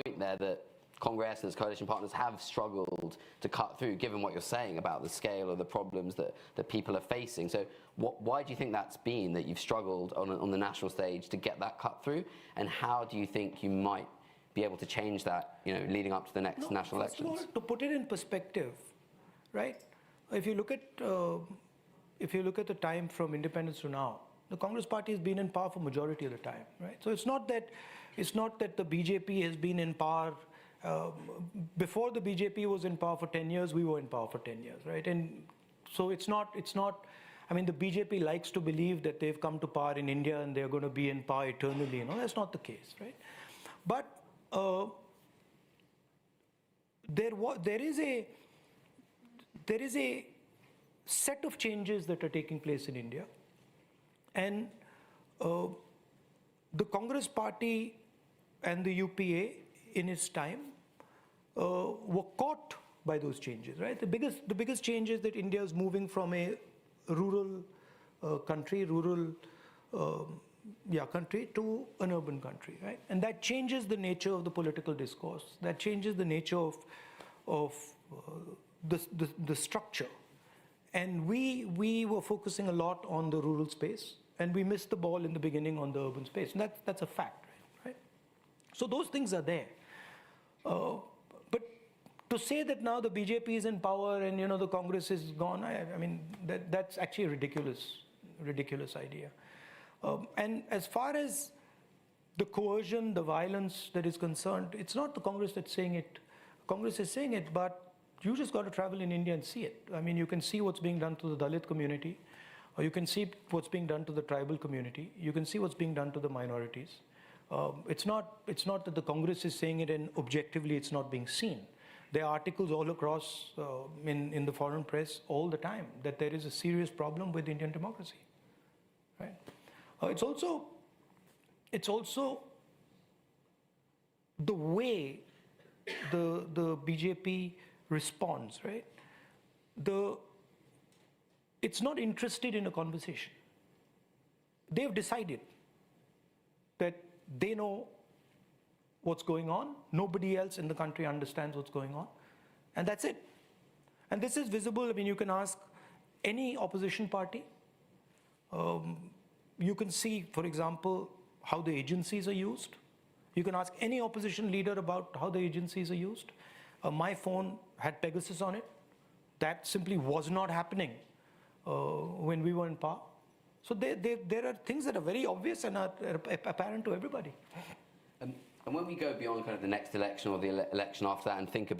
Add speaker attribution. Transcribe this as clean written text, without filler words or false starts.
Speaker 1: point there that Congress and its coalition partners have struggled to cut through, given what you're saying about the scale of the problems that people are facing. So why do you think that's been, that you've struggled on the national stage to get that cut through? And how do you think you might be able to change that, leading up to the next national elections?
Speaker 2: First of all, to put it in perspective, right? If you look at the time from independence to now, the Congress party has been in power for majority of the time, right? So it's not that the BJP has been in power. Before the BJP was in power for 10 years, we were in power for 10 years, right? And so it's not, I mean, the BJP likes to believe that they've come to power in India and they're going to be in power eternally, that's not the case, right? But there is a set of changes that are taking place in India, and the Congress party and the UPA in its time were caught by those changes, right? The biggest change is that India is moving from a rural country to an urban country, right? And that changes the nature of the political discourse. That changes the nature of the structure. And we were focusing a lot on the rural space, and we missed the ball in the beginning on the urban space. And that's a fact, right? So those things are there. But to say that now the BJP is in power and the Congress is gone, I mean that's actually a ridiculous idea. And as far as the coercion, the violence that is concerned, it's not the Congress that's saying it. Congress is saying it, but you just got to travel in India and see it. I mean, you can see what's being done to the Dalit community, or you can see what's being done to the tribal community. You can see what's being done to the minorities. It's not that the Congress is saying it and objectively it's not being seen. There are articles all across in the foreign press all the time that there is a serious problem with Indian democracy, right? It's also the way the BJP responds, right? It's not interested in a conversation. They've decided that they know what's going on. Nobody else in the country understands what's going on. And that's it. And this is visible. I mean, you can ask any opposition party. You can see, for example, how the agencies are used. You can ask any opposition leader about how the agencies are used. My phone had Pegasus on it. That simply was not happening when we were in power. So there are things that are very obvious and are apparent to everybody.
Speaker 1: And when we go beyond kind of the next election or the election after that and think about